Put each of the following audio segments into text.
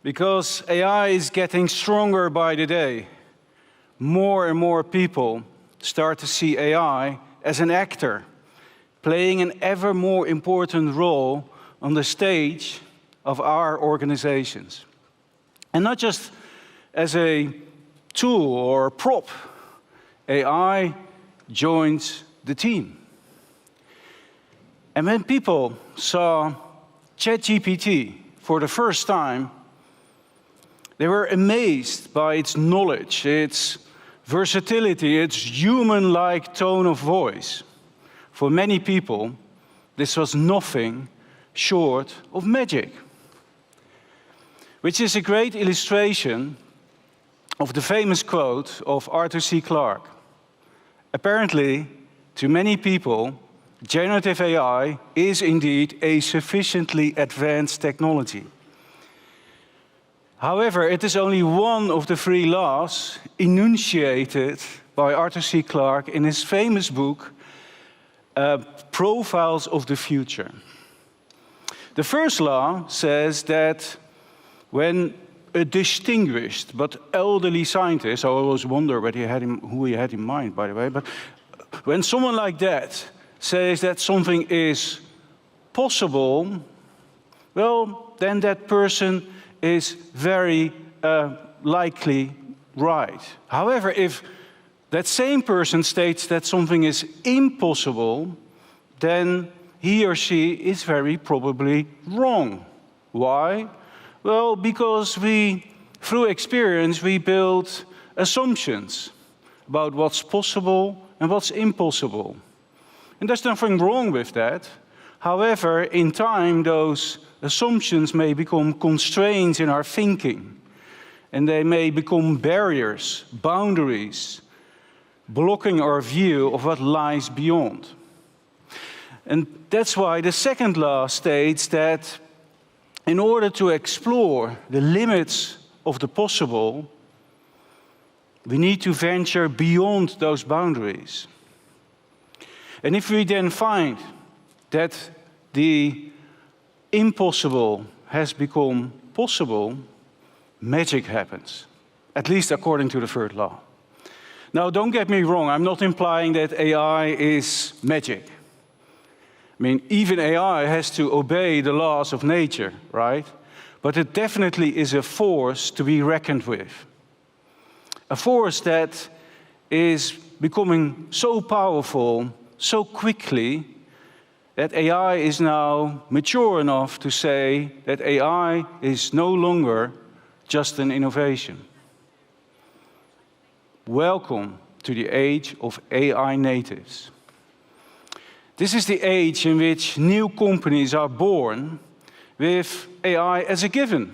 Because AI is getting stronger by the day. More and more people start to see AI as an actor, playing an ever more important role on the stage of our organizations. And not just as a tool or a prop, AI joins the team. And when people saw ChatGPT for the first time, they were amazed by its knowledge, its versatility, its human-like tone of voice. For many people, this was nothing short of magic. Which is a great illustration of the famous quote of Arthur C. Clarke. Apparently, to many people, generative AI is indeed a sufficiently advanced technology. However, it is only one of the 3 laws enunciated by Arthur C. Clarke in his famous book, Profiles of the Future. The first law says that when a distinguished but elderly scientist, I always wonder who he had in mind, by the way, but when someone like that says that something is possible, well, then that person is very likely right. However, if that same person states that something is impossible, then he or she is very probably wrong. Why? Well, because through experience, we build assumptions about what's possible and what's impossible. And there's nothing wrong with that. However, in time, those assumptions may become constraints in our thinking, and they may become barriers, boundaries, blocking our view of what lies beyond. And that's why the second law states that in order to explore the limits of the possible, we need to venture beyond those boundaries. And if we then find that the impossible has become possible, magic happens, at least according to the third law. Now, don't get me wrong, I'm not implying that AI is magic. I mean, even AI has to obey the laws of nature, right? But it definitely is a force to be reckoned with. A force that is becoming so powerful so quickly that AI is now mature enough to say that AI is no longer just an innovation. Welcome to the age of AI natives. This is the age in which new companies are born with AI as a given.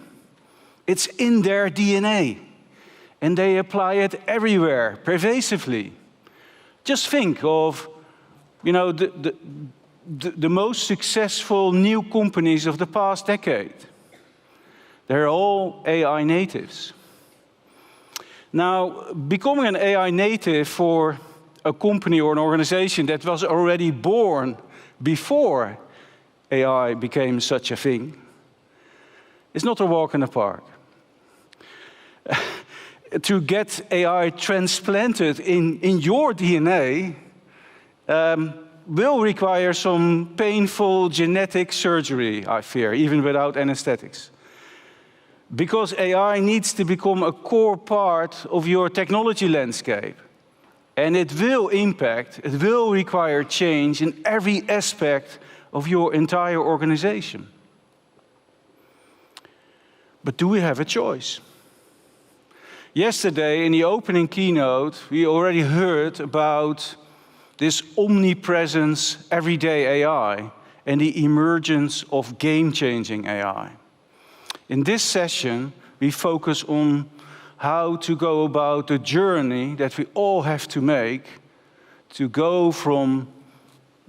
It's in their DNA, and they apply it everywhere, pervasively. Just think of, the most successful new companies of the past decade. They're all AI natives. Now, becoming an AI native for a company or an organization that was already born before AI became such a thing is not a walk in the park. To get AI transplanted in your DNA will require some painful genetic surgery, I fear, even without anesthetics. Because AI needs to become a core part of your technology landscape. And it will require change in every aspect of your entire organization. But do we have a choice? Yesterday, in the opening keynote, we already heard about this omnipresence, everyday AI, and the emergence of game-changing AI. In this session, we focus on how to go about the journey that we all have to make to go from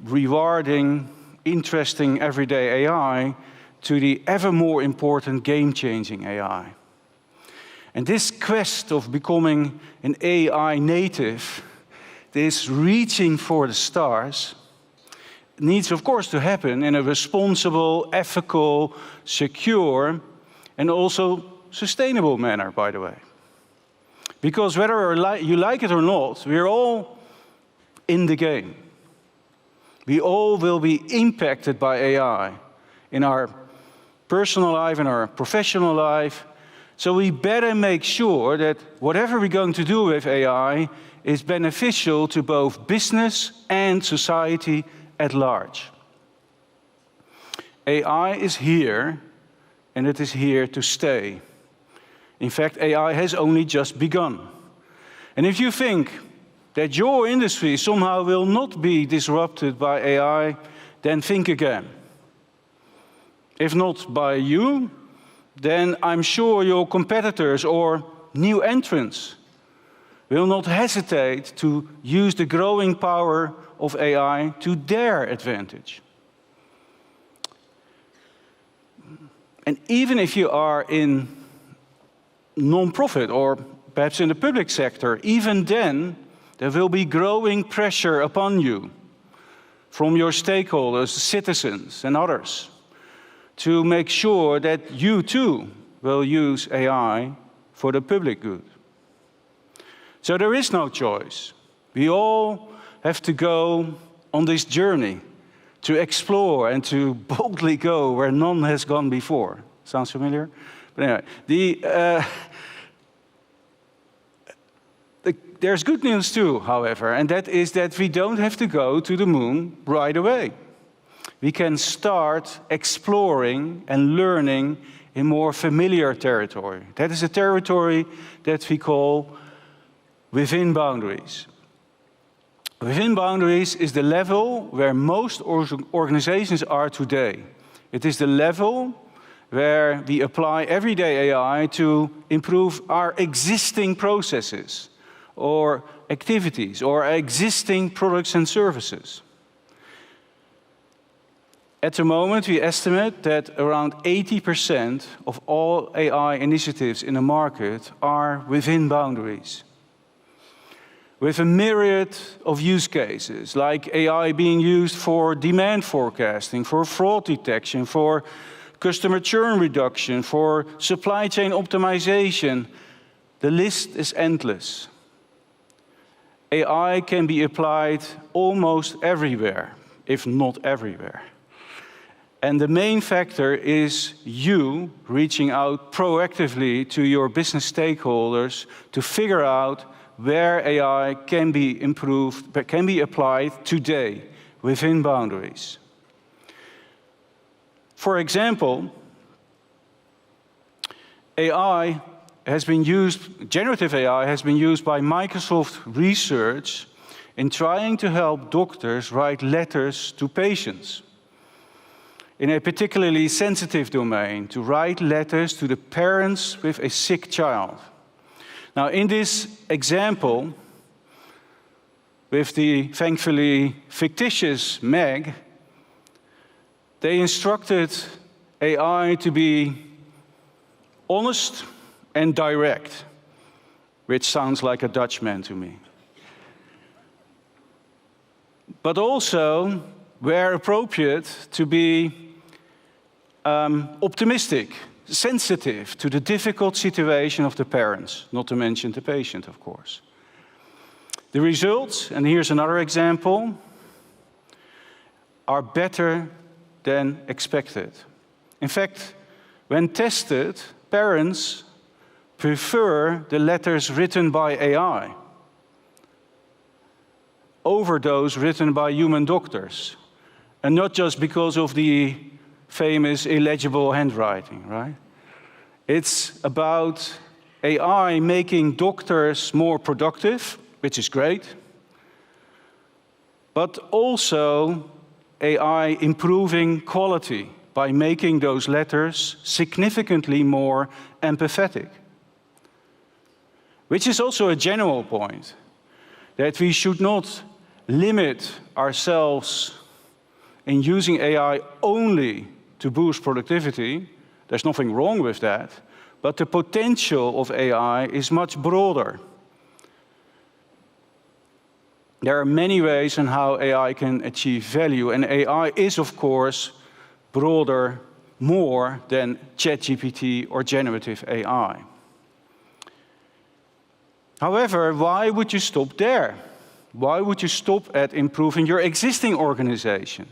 rewarding, interesting everyday AI to the ever more important game-changing AI. And this quest of becoming an AI native, this reaching for the stars, needs, of course, to happen in a responsible, ethical, secure, and also sustainable manner, by the way. Because whether you like it or not, we're all in the game. We all will be impacted by AI in our personal life, in our professional life. So we better make sure that whatever we're going to do with AI is beneficial to both business and society at large. AI is here, and it is here to stay. In fact, AI has only just begun. And if you think that your industry somehow will not be disrupted by AI, then think again. If not by you, then I'm sure your competitors or new entrants will not hesitate to use the growing power of AI to their advantage. And even if you are in non-profit or perhaps in the public sector, even then there will be growing pressure upon you from your stakeholders, citizens and others, to make sure that you too will use AI for the public good. So there is no choice. We all have to go on this journey to explore and to boldly go where none has gone before. Sounds familiar? But anyway, there's good news too, however, and that is that we don't have to go to the moon right away. We can start exploring and learning in more familiar territory. That is a territory that we call within boundaries. Within boundaries is the level where most organizations are today. It is the level where we apply everyday AI to improve our existing processes or activities or existing products and services. At the moment, we estimate that around 80% of all AI initiatives in the market are within boundaries, with a myriad of use cases, like AI being used for demand forecasting, for fraud detection, for customer churn reduction, for supply chain optimization. The list is endless. AI can be applied almost everywhere, if not everywhere. And the main factor is you reaching out proactively to your business stakeholders to figure out where AI can be improved, but can be applied today within boundaries. For example, AI has been used, generative AI has been used by Microsoft Research in trying to help doctors write letters to patients in a particularly sensitive domain, to write letters to the parents with a sick child. Now, in this example, with the thankfully fictitious Meg, they instructed AI to be honest and direct, which sounds like a Dutchman to me. But also, where appropriate, to be optimistic, sensitive to the difficult situation of the parents, not to mention the patient, of course. The results, and here's another example, are better than expected. In fact, when tested, parents prefer the letters written by AI over those written by human doctors. And not just because of the famous illegible handwriting, right? It's about AI making doctors more productive, which is great, but also AI improving quality by making those letters significantly more empathetic. Which is also a general point, that we should not limit ourselves in using AI only to boost productivity. There's nothing wrong with that, but the potential of AI is much broader. There are many ways in how AI can achieve value, and AI is, of course, broader more than ChatGPT or generative AI. However, why would you stop there? Why would you stop at improving your existing organization,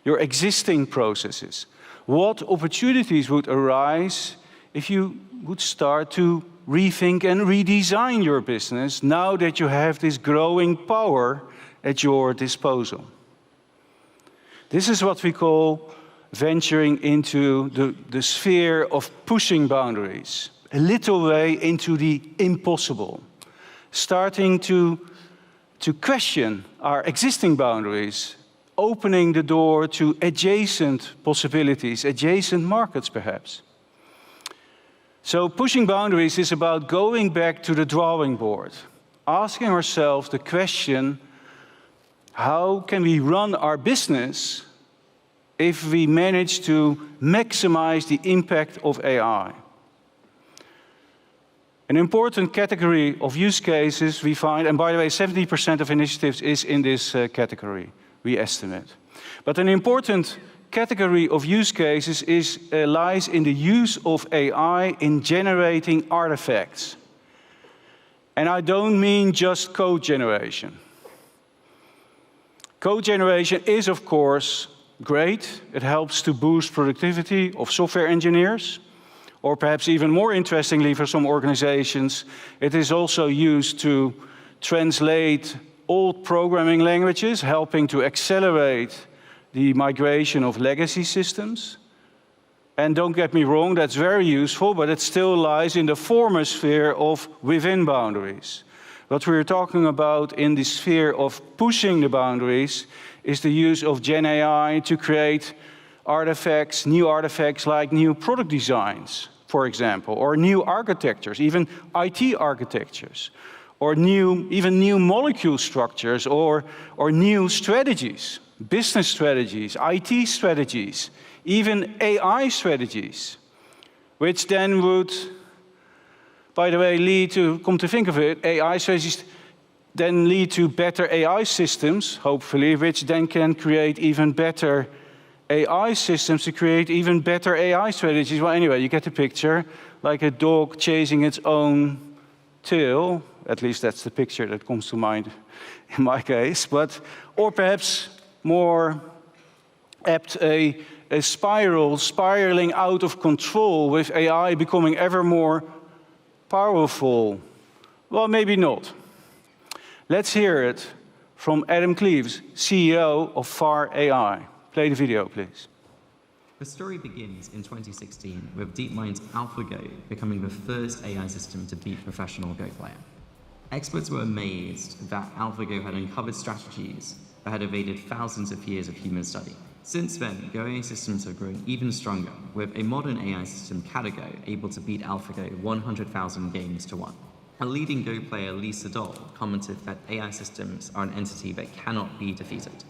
your existing processes? What opportunities would arise if you would start to rethink and redesign your business now that you have this growing power at your disposal? This is what we call venturing into the sphere of pushing boundaries, a little way into the impossible, starting to question our existing boundaries, opening the door to adjacent possibilities, adjacent markets perhaps. So pushing boundaries is about going back to the drawing board, asking ourselves the question, how can we run our business if we manage to maximize the impact of AI? An important category of use cases we find, and by the way, 70% of initiatives is in this category, we estimate. But an important category of use cases lies in the use of AI in generating artifacts. And I don't mean just code generation. Code generation is, of course, great. It helps to boost productivity of software engineers. Or perhaps even more interestingly for some organizations, it is also used to translate old programming languages, helping to accelerate the migration of legacy systems. And don't get me wrong, that's very useful, but it still lies in the former sphere of within boundaries. What we're talking about in the sphere of pushing the boundaries is the use of Gen AI to create artifacts, new artifacts like new product designs, for example, or new architectures, even IT architectures, or even new molecule structures, or new strategies, business strategies, IT strategies, even AI strategies, which then would, by the way, lead to, come to think of it, AI strategies then lead to better AI systems, hopefully, which then can create even better AI systems to create even better AI strategies. Well, anyway, you get the picture, like a dog chasing its own tail. At least that's the picture that comes to mind in my case. But, or perhaps more apt, a spiraling out of control with AI becoming ever more powerful. Well, maybe not. Let's hear it from Adam Cleaves, CEO of FAR AI. Play the video, please. The story begins in 2016 with DeepMind's AlphaGo becoming the first AI system to beat professional Go player. Experts were amazed that AlphaGo had uncovered strategies that had evaded thousands of years of human study. Since then, Go AI systems have grown even stronger, with a modern AI system, Catago, able to beat AlphaGo 100,000 games to 1. A leading Go player, Lee Sedol, commented that AI systems are an entity that cannot be defeated.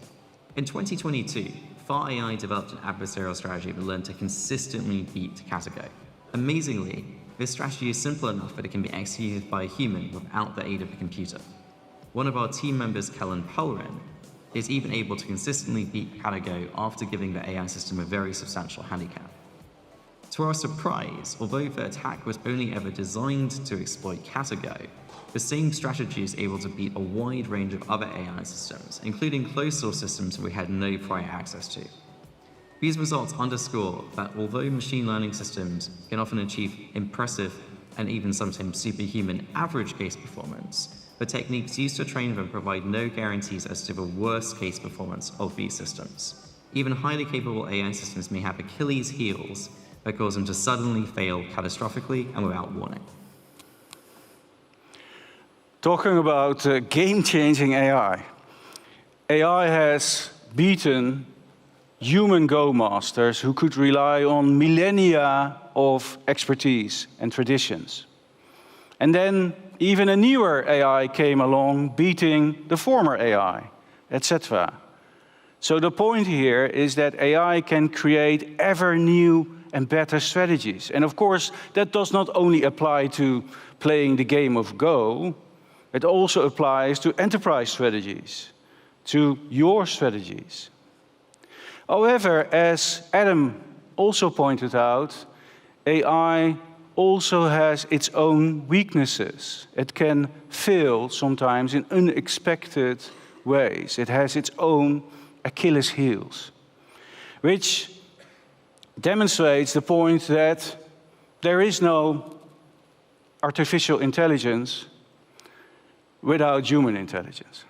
In 2022, FAR AI developed an adversarial strategy that learned to consistently beat Catago. Amazingly, this strategy is simple enough that it can be executed by a human without the aid of a computer. One of our team members, Kellen Pellerin, is even able to consistently beat Catago after giving the AI system a very substantial handicap. To our surprise, although the attack was only ever designed to exploit Catago, the same strategy is able to beat a wide range of other AI systems, including closed-source systems we had no prior access to. These results underscore that although machine learning systems can often achieve impressive and even sometimes superhuman average case performance, the techniques used to train them provide no guarantees as to the worst case performance of these systems. Even highly capable AI systems may have Achilles heels that cause them to suddenly fail catastrophically and without warning. Talking about game-changing AI. AI has beaten human Go masters who could rely on millennia of expertise and traditions. And then even a newer AI came along, beating the former AI, etc. So the point here is that AI can create ever new and better strategies. And of course, that does not only apply to playing the game of Go, it also applies to enterprise strategies, to your strategies. However, as Adam also pointed out, AI also has its own weaknesses. It can fail sometimes in unexpected ways. It has its own Achilles heels, which demonstrates the point that there is no artificial intelligence without human intelligence.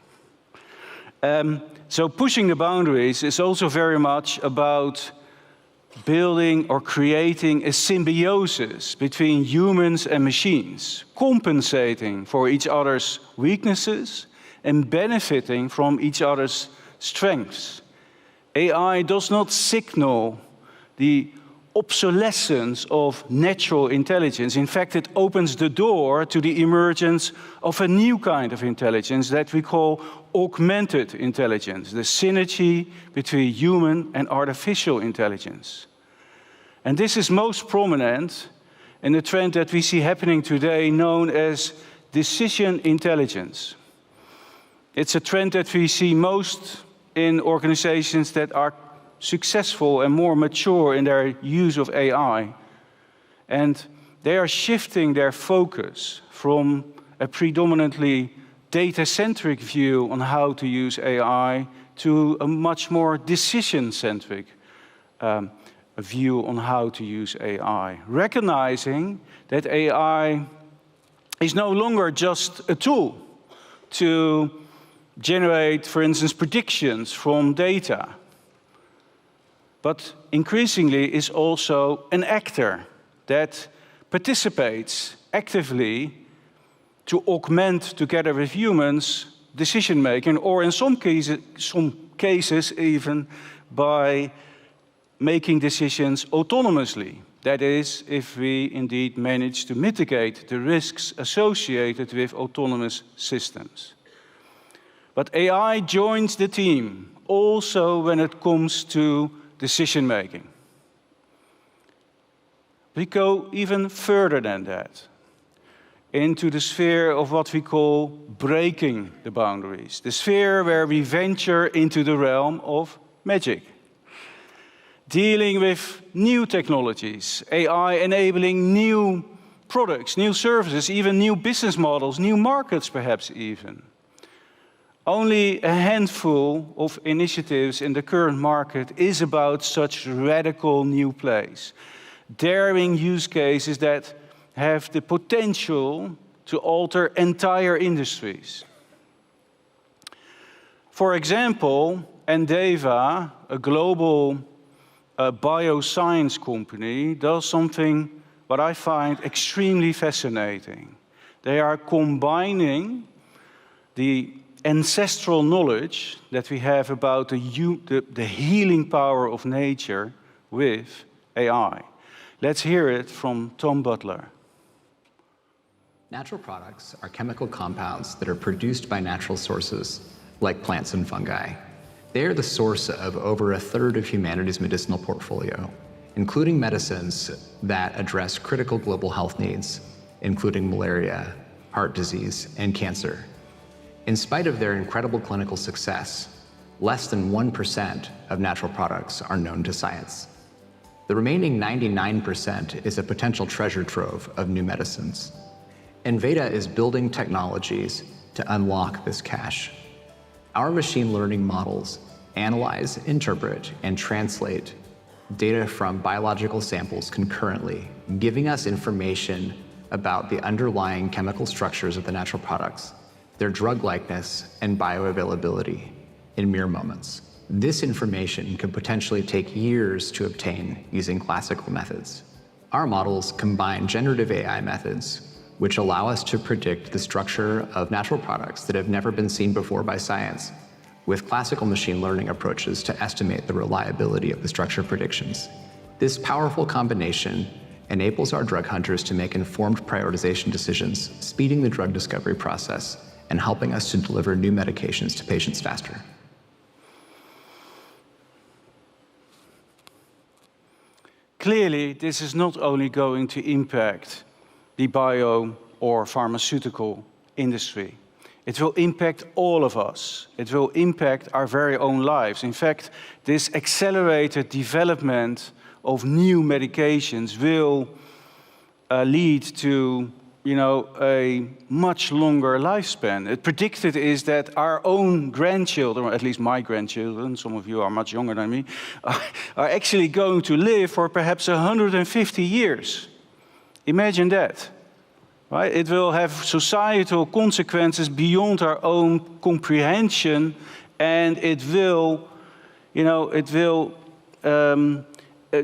So pushing the boundaries is also very much about building or creating a symbiosis between humans and machines, compensating for each other's weaknesses and benefiting from each other's strengths. AI does not signal the obsolescence of natural intelligence. In fact, it opens the door to the emergence of a new kind of intelligence that we call augmented intelligence, the synergy between human and artificial intelligence. And this is most prominent in the trend that we see happening today known as decision intelligence. It's a trend that we see most in organizations that are successful and more mature in their use of AI. And they are shifting their focus from a predominantly data-centric view on how to use AI to a much more decision-centric view on how to use AI, recognizing that AI is no longer just a tool to generate, for instance, predictions from data, but increasingly is also an actor that participates actively to augment, together with humans, decision-making, or in some cases even by making decisions autonomously. That is, if we indeed manage to mitigate the risks associated with autonomous systems. But AI joins the team also when it comes to decision-making. We go even further than that, into the sphere of what we call breaking the boundaries, the sphere where we venture into the realm of magic, dealing with new technologies, AI enabling new products, new services, even new business models, new markets perhaps even. Only a handful of initiatives in the current market is about such radical new plays, daring use cases that have the potential to alter entire industries. For example, Endava, a global bioscience company, does something what I find extremely fascinating. They are combining the ancestral knowledge that we have about the healing power of nature with AI. Let's hear it from Tom Butler. Natural products are chemical compounds that are produced by natural sources, like plants and fungi. They are the source of over 1/3 of humanity's medicinal portfolio, including medicines that address critical global health needs, including malaria, heart disease, and cancer. In spite of their incredible clinical success, less than 1% of natural products are known to science. The remaining 99% is a potential treasure trove of new medicines. Enveda is building technologies to unlock this cache. Our machine learning models analyze, interpret, and translate data from biological samples concurrently, giving us information about the underlying chemical structures of the natural products, their drug likeness, and bioavailability in mere moments. This information could potentially take years to obtain using classical methods. Our models combine generative AI methods, which allow us to predict the structure of natural products that have never been seen before by science, with classical machine learning approaches to estimate the reliability of the structure predictions. This powerful combination enables our drug hunters to make informed prioritization decisions, speeding the drug discovery process and helping us to deliver new medications to patients faster. Clearly, this is not only going to impact the bio or pharmaceutical industry. It will impact all of us. It will impact our very own lives. In fact, this accelerated development of new medications will lead to, a much longer lifespan. It predicted is that our own grandchildren, or at least my grandchildren, some of you are much younger than me, are actually going to live for perhaps 150 years. Imagine that. Right? It will have societal consequences beyond our own comprehension, and it will,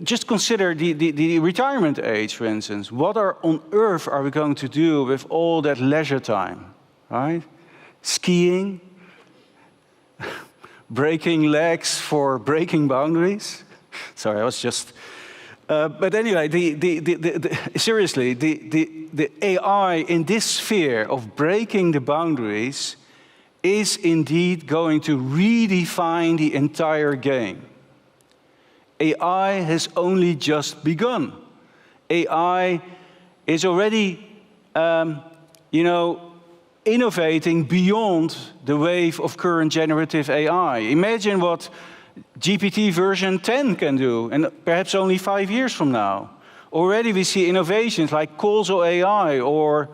just consider the retirement age, for instance. What on earth are we going to do with all that leisure time, right? Skiing, breaking legs for breaking boundaries. Sorry, I was just... but anyway, seriously, the AI in this sphere of breaking the boundaries is indeed going to redefine the entire game. AI has only just begun. AI is already, innovating beyond the wave of current generative AI. Imagine what GPT version 10 can do, and perhaps only 5 years from now. Already we see innovations like causal AI, or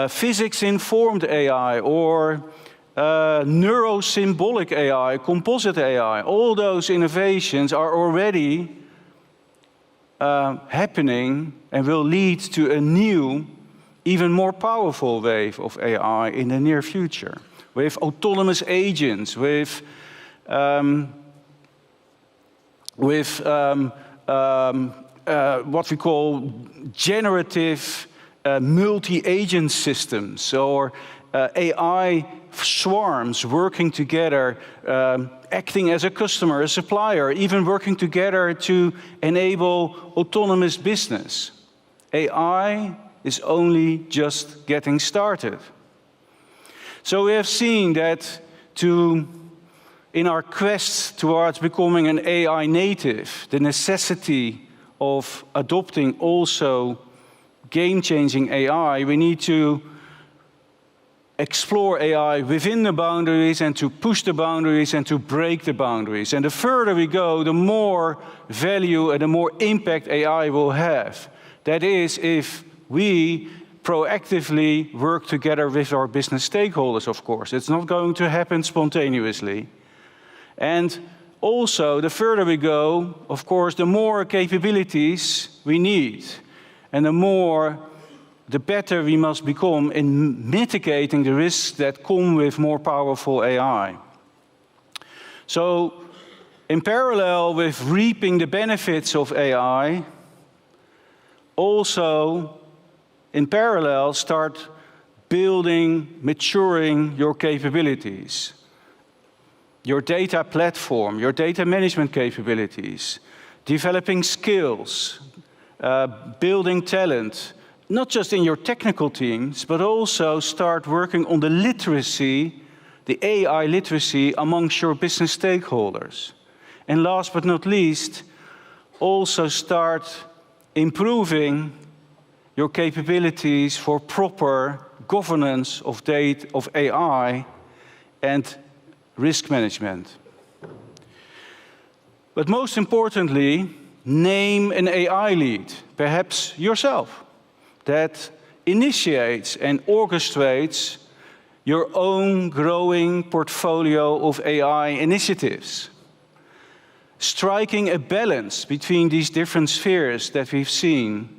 physics-informed AI, or neurosymbolic AI, composite AI. All those innovations are already happening and will lead to a new, even more powerful wave of AI in the near future, with autonomous agents, with what we call generative multi-agent systems, or AI swarms working together, acting as a customer, a supplier, even working together to enable autonomous business. AI is only just getting started. So we have seen that in our quest towards becoming an AI native, the necessity of adopting also game-changing AI, we need to explore AI within the boundaries and to push the boundaries and to break the boundaries. And the further we go, the more value and the more impact AI will have. That is, if we proactively work together with our business stakeholders, of course. It's not going to happen spontaneously. And also, the further we go, of course, the more capabilities we need, and the better we must become in mitigating the risks that come with more powerful AI. So, in parallel with reaping the benefits of AI, also in parallel start building, maturing your capabilities, your data platform, your data management capabilities, developing skills, building talent, not just in your technical teams, but also start working on the literacy, the AI literacy amongst your business stakeholders. And last but not least, also start improving your capabilities for proper governance of data, of AI, and risk management. But most importantly, name an AI lead, perhaps yourself, that initiates and orchestrates your own growing portfolio of AI initiatives. Striking a balance between these different spheres that we've seen,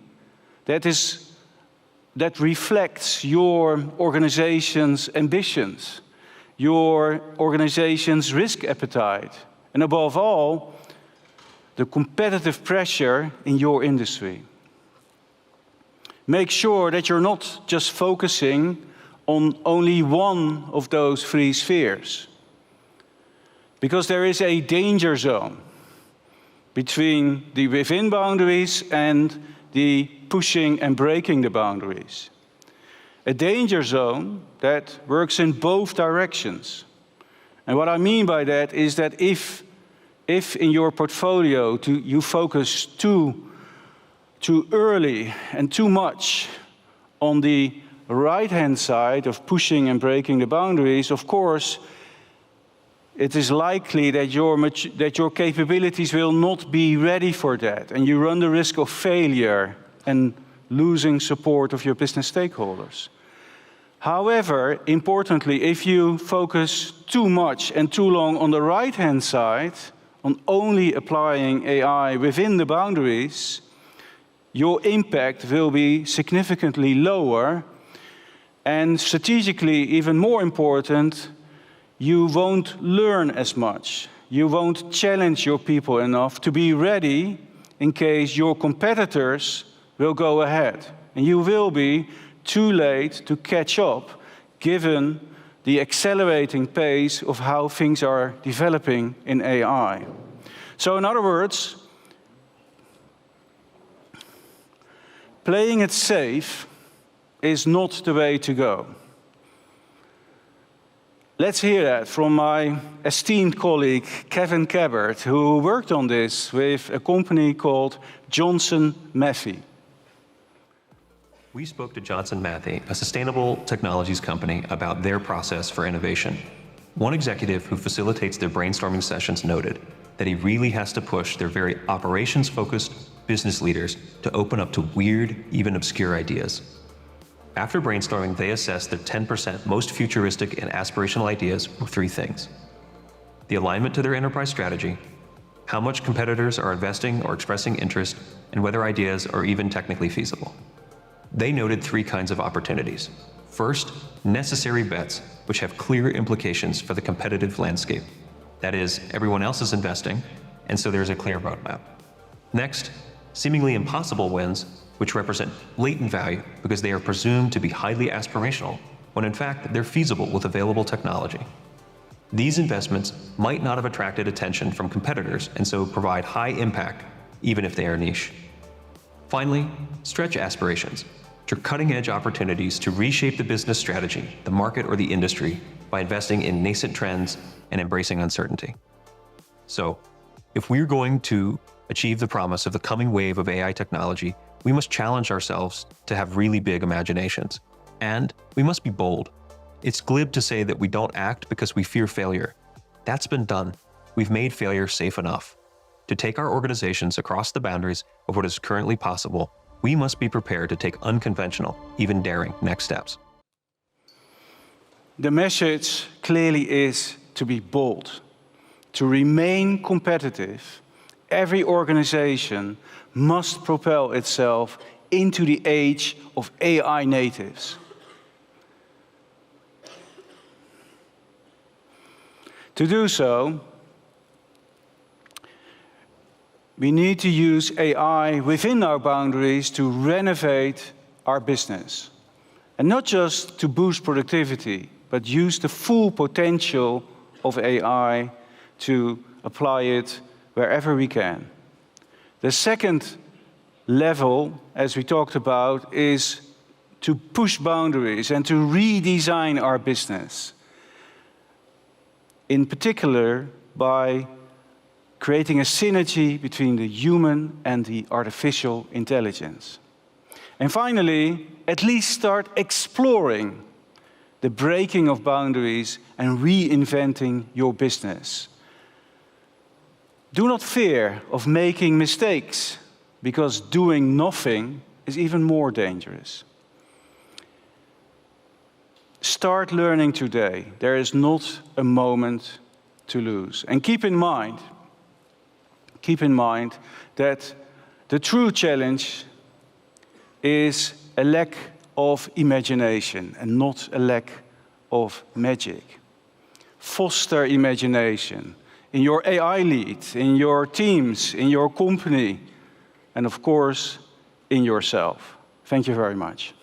that reflects your organization's ambitions, your organization's risk appetite, and above all, the competitive pressure in your industry. Make sure that you're not just focusing on only one of those three spheres, because there is a danger zone between the within boundaries and the pushing and breaking the boundaries. A danger zone that works in both directions. And what I mean by that is that if in your portfolio you focus too early and too much on the right-hand side of pushing and breaking the boundaries, of course, it is likely that your capabilities will not be ready for that, and you run the risk of failure and losing support of your business stakeholders. However, importantly, if you focus too much and too long on the right-hand side, on only applying AI within the boundaries, your impact will be significantly lower, and strategically, even more important, you won't learn as much. You won't challenge your people enough to be ready in case your competitors will go ahead. And you will be too late to catch up, given the accelerating pace of how things are developing in AI. So in other words, playing it safe is not the way to go. Let's hear that from my esteemed colleague, Kevin Cabert, who worked on this with a company called Johnson Matthey. We spoke to Johnson Matthey, a sustainable technologies company, about their process for innovation. One executive who facilitates their brainstorming sessions noted that he really has to push their very operations-focused business leaders to open up to weird, even obscure ideas. After brainstorming, they assessed their 10% most futuristic and aspirational ideas were three things: the alignment to their enterprise strategy, how much competitors are investing or expressing interest, and whether ideas are even technically feasible. They noted three kinds of opportunities. First, necessary bets, which have clear implications for the competitive landscape. That is, everyone else is investing, and so there's a clear roadmap. Next, seemingly impossible wins, which represent latent value because they are presumed to be highly aspirational, when in fact they're feasible with available technology. These investments might not have attracted attention from competitors and so provide high impact, even if they are niche. Finally, stretch aspirations, which are cutting-edge opportunities to reshape the business strategy, the market, or the industry by investing in nascent trends and embracing uncertainty. So, if we're going to achieve the promise of the coming wave of AI technology, we must challenge ourselves to have really big imaginations. And we must be bold. It's glib to say that we don't act because we fear failure. That's been done. We've made failure safe enough. To take our organizations across the boundaries of what is currently possible, we must be prepared to take unconventional, even daring, next steps. The message clearly is to be bold. To remain competitive, every organization must propel itself into the age of AI natives. To do so, we need to use AI within our boundaries to renovate our business. And not just to boost productivity, but use the full potential of AI to apply it wherever we can. The second level, as we talked about, is to push boundaries and to redesign our business. In particular, by creating a synergy between the human and the artificial intelligence. And finally, at least start exploring the breaking of boundaries and reinventing your business. Do not fear of making mistakes, because doing nothing is even more dangerous. Start learning today. There is not a moment to lose. And keep in mind that the true challenge is a lack of imagination and not a lack of magic. Foster imagination in your AI lead, in your teams, in your company, and of course, in yourself. Thank you very much.